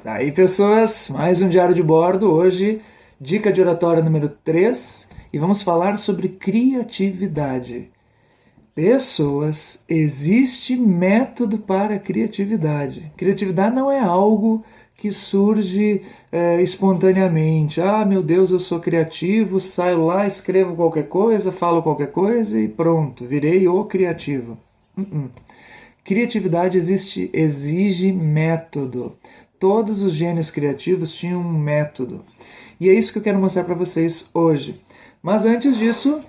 Daí, pessoas, mais um diário de bordo. Hoje, dica de oratória número 3 e vamos falar sobre criatividade. Pessoas, existe método para criatividade. Criatividade não é algo que surge espontaneamente. Ah, meu Deus, eu sou criativo, saio lá, escrevo qualquer coisa, falo qualquer coisa e pronto, virei o criativo. Criatividade exige método. Todos os gênios criativos tinham um método. E é isso que eu quero mostrar para vocês hoje. Mas antes disso,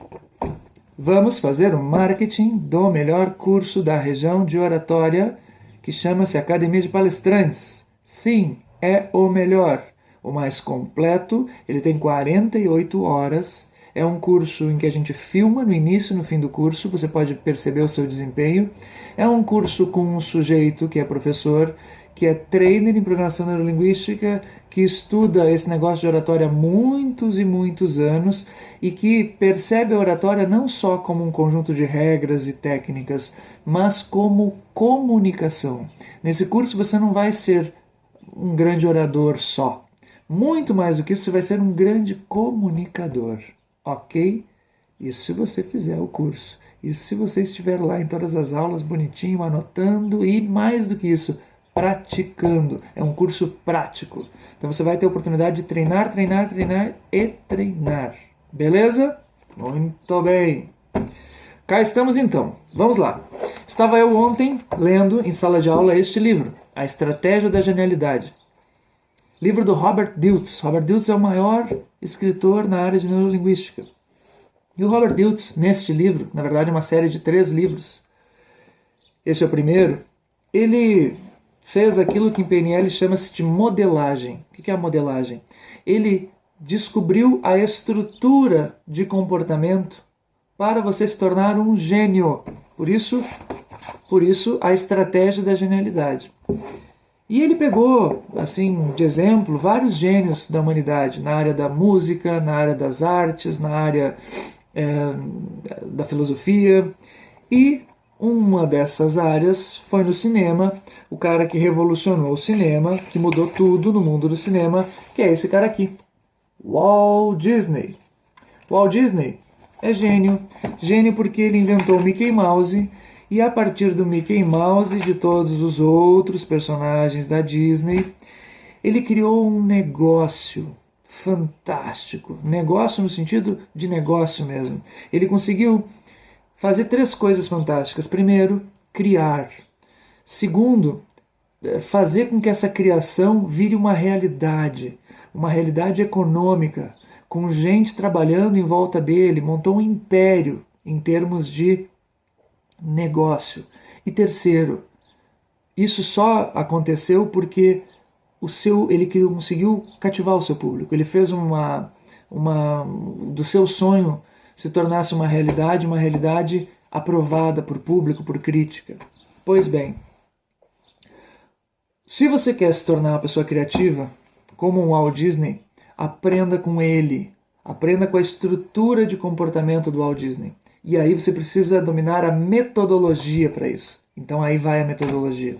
vamos fazer o marketing do melhor curso da região de oratória, que chama-se Academia de Palestrantes. Sim, é o melhor, o mais completo. Ele tem 48 horas. É um curso em que a gente filma no início e no fim do curso, você pode perceber o seu desempenho. É um curso com um sujeito que é professor, que é trainer em programação neurolinguística, que estuda esse negócio de oratória há muitos e muitos anos e que percebe a oratória não só como um conjunto de regras e técnicas, mas como comunicação. Nesse curso você não vai ser um grande orador só. Muito mais do que isso, você vai ser um grande comunicador. Ok? Isso se você fizer o curso. Isso se você estiver lá em todas as aulas, bonitinho, anotando e mais do que isso, praticando. É um curso prático. Então você vai ter a oportunidade de treinar, treinar, treinar e treinar. Beleza? Muito bem. Cá estamos então. Vamos lá. Estava eu ontem lendo em sala de aula este livro, A Estratégia da Genialidade. Livro do Robert Dilts. Robert Dilts é o maior escritor na área de neurolinguística. E o Robert Dilts, neste livro, na verdade é uma série de 3 livros, esse é o primeiro, ele fez aquilo que em PNL chama-se de modelagem. O que é a modelagem? Ele descobriu a estrutura de comportamento para você se tornar um gênio. Por isso a estratégia da genialidade. E ele pegou, assim, de exemplo, vários gênios da humanidade, na área da música, na área das artes, na área da filosofia, e uma dessas áreas foi no cinema, o cara que revolucionou o cinema, que mudou tudo no mundo do cinema, que é esse cara aqui, Walt Disney. Walt Disney é gênio, gênio porque ele inventou o Mickey Mouse, e a partir do Mickey Mouse e de todos os outros personagens da Disney, ele criou um negócio fantástico. Negócio no sentido de negócio mesmo. Ele conseguiu fazer 3 coisas fantásticas. Primeiro, criar. Segundo, fazer com que essa criação vire uma realidade econômica, com gente trabalhando em volta dele, montou um império em termos de negócio. E terceiro, isso só aconteceu porque ele conseguiu cativar o seu público. Ele fez do seu sonho se tornasse uma realidade aprovada por público, por crítica. Pois bem, se você quer se tornar uma pessoa criativa, como um Walt Disney, aprenda com ele, aprenda com a estrutura de comportamento do Walt Disney. E aí você precisa dominar a metodologia para isso. Então aí vai a metodologia.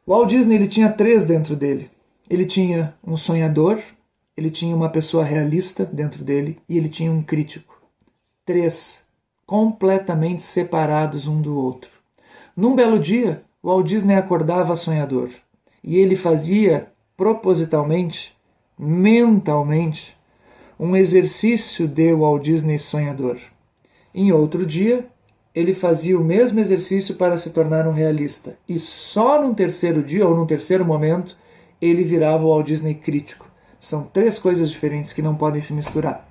O Walt Disney ele tinha 3 dentro dele. Ele tinha um sonhador, ele tinha uma pessoa realista dentro dele e ele tinha um crítico. 3, completamente separados um do outro. Num belo dia, o Walt Disney acordava sonhador e ele fazia propositalmente, mentalmente, um exercício de Walt Disney sonhador. Em outro dia, ele fazia o mesmo exercício para se tornar um realista. E só num terceiro dia, ou num terceiro momento, ele virava o Walt Disney crítico. São 3 coisas diferentes que não podem se misturar.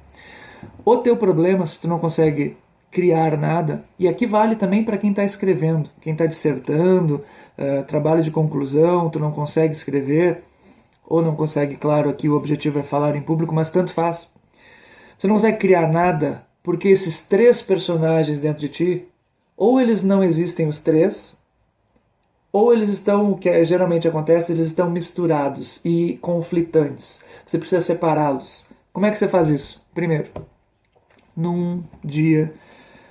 O teu problema, se tu não consegue criar nada, e aqui vale também para quem está escrevendo, quem está dissertando, trabalho de conclusão, tu não consegue escrever, ou não consegue, claro, aqui o objetivo é falar em público, mas tanto faz. Você não consegue criar nada porque esses 3 personagens dentro de ti, ou eles não existem os 3, ou eles estão, o que geralmente acontece, eles estão misturados e conflitantes. Você precisa separá-los. Como é que você faz isso? Primeiro, num dia,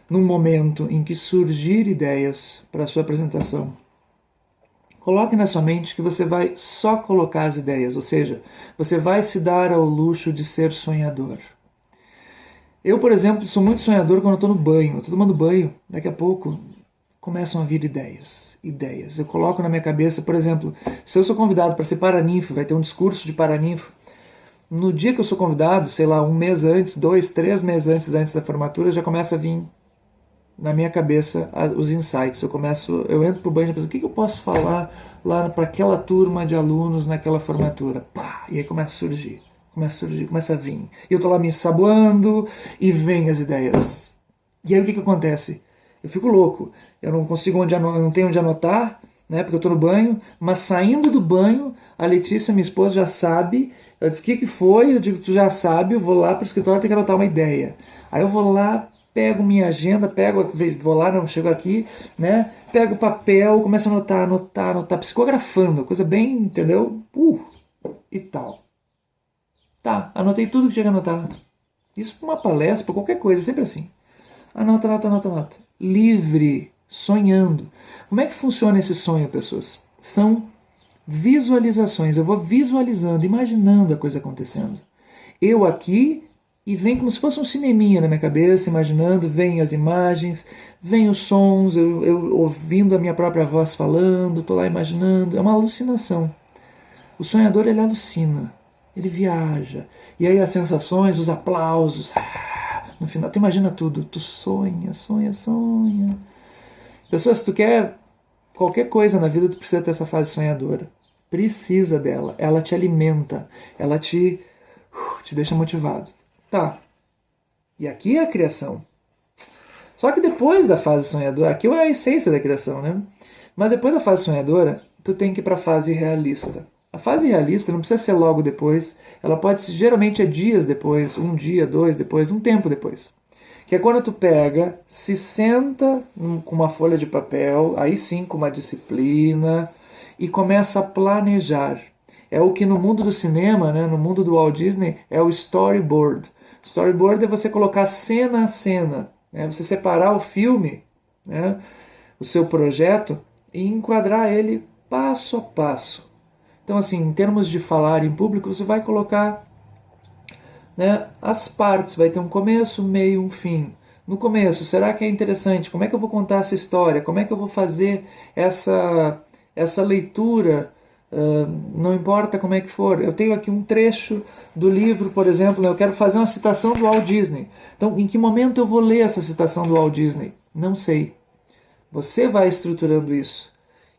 num momento em que surgir ideias para a sua apresentação, Coloque na sua mente que você vai só colocar as ideias, ou seja, você vai se dar ao luxo de ser sonhador. Eu, por exemplo, sou muito sonhador quando eu estou no banho. Eu estou tomando banho, daqui a pouco começam a vir ideias. Ideias. Eu coloco na minha cabeça, por exemplo, se eu sou convidado para ser paraninfo, vai ter um discurso de paraninfo. No dia que eu sou convidado, sei lá, um mês antes, 2, 3 meses antes da formatura, já começa a vir na minha cabeça os insights. Eu entro pro banho e penso, o que eu posso falar lá para aquela turma de alunos naquela formatura? Pá, e aí começa a vir. E eu tô lá me ensaboando e vem as ideias. E aí o que acontece? Eu fico louco. Eu não consigo eu não tenho onde anotar, né? Porque eu tô no banho, mas saindo do banho, a Letícia, minha esposa, já sabe. Eu disse, o que foi? Eu digo, tu já sabe, eu vou lá pro escritório, tenho que anotar uma ideia. Aí eu vou lá, pego minha agenda, vou lá, não, chego aqui, né? Pego o papel, começo a anotar, psicografando, coisa bem, entendeu? E tal. Tá, anotei tudo que tinha que anotar. Isso para uma palestra, para qualquer coisa, é sempre assim. Anota. Livre, sonhando. Como é que funciona esse sonho, pessoas? São visualizações. Eu vou visualizando, imaginando a coisa acontecendo. Eu aqui e vem como se fosse um cineminha na minha cabeça, imaginando, vem as imagens, vem os sons, eu ouvindo a minha própria voz falando, estou lá imaginando. É uma alucinação. O sonhador, ele alucina, ele viaja. E aí as sensações, os aplausos, no final, tu imagina tudo, tu sonha. Pessoal, se tu quer qualquer coisa na vida, tu precisa ter essa fase sonhadora. Precisa dela, ela te alimenta, ela te deixa motivado. Tá, e aqui é a criação. Só que depois da fase sonhadora, aqui é a essência da criação, né? Mas depois da fase sonhadora, tu tem que ir para a fase realista. A fase realista não precisa ser logo depois, ela pode ser, geralmente é dias depois, um dia, dois depois, um tempo depois. Que é quando tu pega, se senta com uma folha de papel, aí sim com uma disciplina, e começa a planejar. É o que no mundo do cinema, né, no mundo do Walt Disney, é o storyboard. Storyboard é você colocar cena a cena, né, você separar o filme, né, o seu projeto, e enquadrar ele passo a passo. Então, assim, em termos de falar em público, você vai colocar, né, as partes, vai ter um começo, um meio, um fim. No começo, será que é interessante? Como é que eu vou contar essa história? Como é que eu vou fazer essa leitura? Não importa como é que for. Eu tenho aqui um trecho do livro, por exemplo, né, eu quero fazer uma citação do Walt Disney. Então, em que momento eu vou ler essa citação do Walt Disney? Não sei. Você vai estruturando isso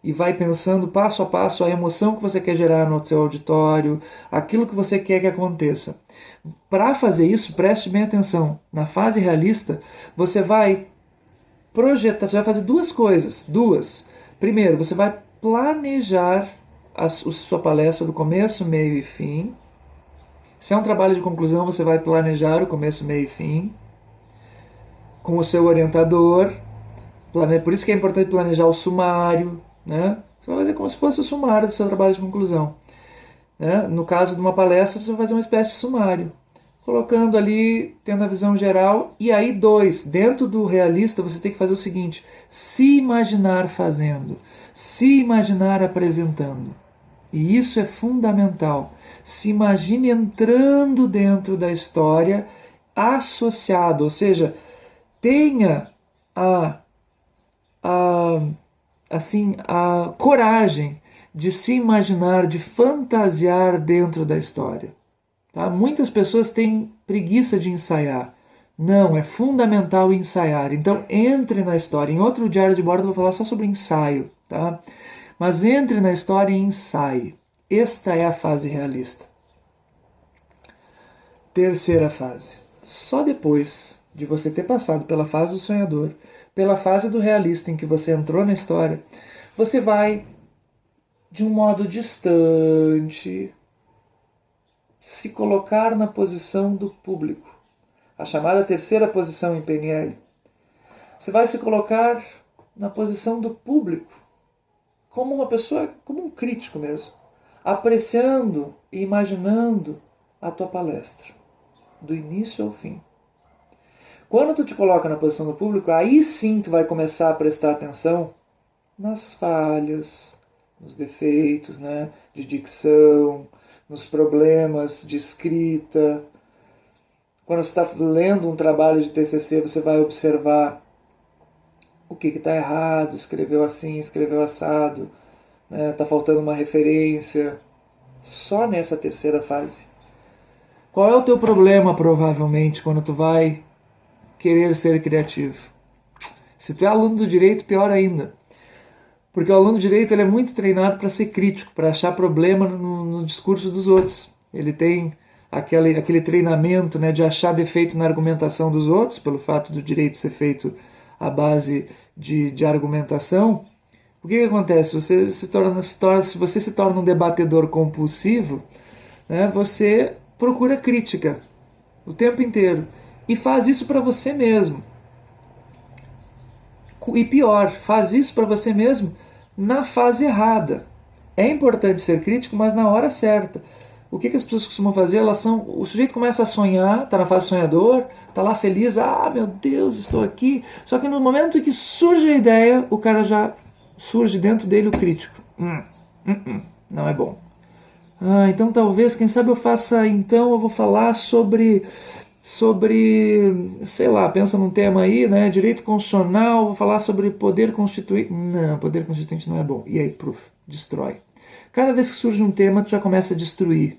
e vai pensando passo a passo a emoção que você quer gerar no seu auditório, aquilo que você quer que aconteça. Para fazer isso, preste bem atenção. Na fase realista, você vai projetar, você vai fazer duas coisas. Duas. Primeiro, você vai planejar a sua palestra do começo, meio e fim. Se é um trabalho de conclusão, você vai planejar o começo, meio e fim com o seu orientador. Por isso que é importante planejar o sumário, né? Você vai fazer como se fosse o sumário do seu trabalho de conclusão. Né? No caso de uma palestra, você vai fazer uma espécie de sumário, colocando ali, tendo a visão geral. E aí, dentro do realista, você tem que fazer o seguinte: se imaginar fazendo, se imaginar apresentando. E isso é fundamental. Se imagine entrando dentro da história, associado, ou seja, tenha a, a coragem de se imaginar, de fantasiar dentro da história. Tá? Muitas pessoas têm preguiça de ensaiar. Não, é fundamental ensaiar. Então entre na história. Em outro diário de bordo eu vou falar só sobre ensaio. Tá? Mas entre na história e ensaie. Esta é a fase realista. Terceira fase. Só depois de você ter passado pela fase do sonhador, pela fase do realista em que você entrou na história, você vai, de um modo distante, se colocar na posição do público. A chamada terceira posição em PNL. Você vai se colocar na posição do público, como uma pessoa, como um crítico mesmo, apreciando e imaginando a tua palestra, do início ao fim. Quando tu te coloca na posição do público, aí sim tu vai começar a prestar atenção nas falhas, nos defeitos, né, de dicção, nos problemas de escrita. Quando você está lendo um trabalho de TCC, você vai observar o que está errado, escreveu assim, escreveu assado, né, tá faltando uma referência. Só nessa terceira fase. Qual é o teu problema, provavelmente, quando tu vai querer ser criativo? Se tu é aluno do direito, pior ainda. Porque o aluno do direito ele é muito treinado para ser crítico, para achar problema no discurso dos outros. Ele tem aquele treinamento, né, de achar defeito na argumentação dos outros, pelo fato do direito ser feito à base de argumentação. O que acontece? Se você se torna um debatedor compulsivo, né, você procura crítica o tempo inteiro e faz isso para você mesmo. E pior, faz isso para você mesmo na fase errada. É importante ser crítico, mas na hora certa. O que as pessoas costumam fazer? O sujeito começa a sonhar, está na fase sonhador, está lá feliz, meu Deus, estou aqui. Só que no momento em que surge a ideia, o cara já surge dentro dele o crítico. Não é bom. Então talvez, quem sabe eu vou falar sobre, sei lá, pensa num tema aí, né, direito constitucional, vou falar sobre poder constituinte. Não, poder constituinte não é bom. E aí, destrói. Cada vez que surge um tema, tu já começa a destruir.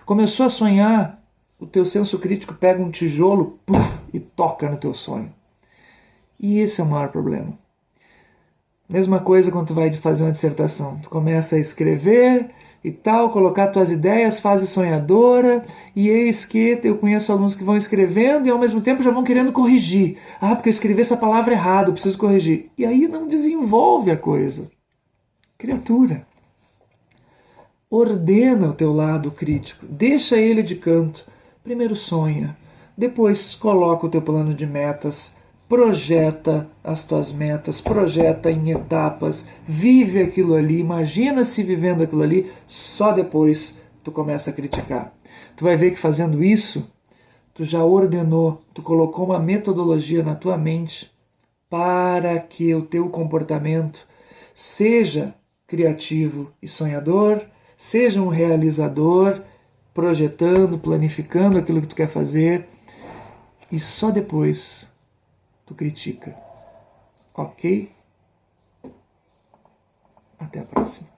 Começou a sonhar, o teu senso crítico pega um tijolo, e toca no teu sonho. E esse é o maior problema. Mesma coisa quando tu vai fazer uma dissertação. Tu começa a escrever e tal, colocar tuas ideias, fase sonhadora, e eis que eu conheço alunos que vão escrevendo e ao mesmo tempo já vão querendo corrigir. Porque eu escrevi essa palavra errada, eu preciso corrigir. E aí não desenvolve a coisa. Criatura, ordena o teu lado crítico, deixa ele de canto. Primeiro sonha, depois coloca o teu plano de metas, projeta as tuas metas, projeta em etapas, vive aquilo ali, imagina-se vivendo aquilo ali, só depois tu começa a criticar. Tu vai ver que fazendo isso, tu já ordenou, tu colocou uma metodologia na tua mente para que o teu comportamento seja criativo e sonhador, seja um realizador, projetando, planificando aquilo que tu quer fazer, e só depois tu critica. Ok? Até a próxima.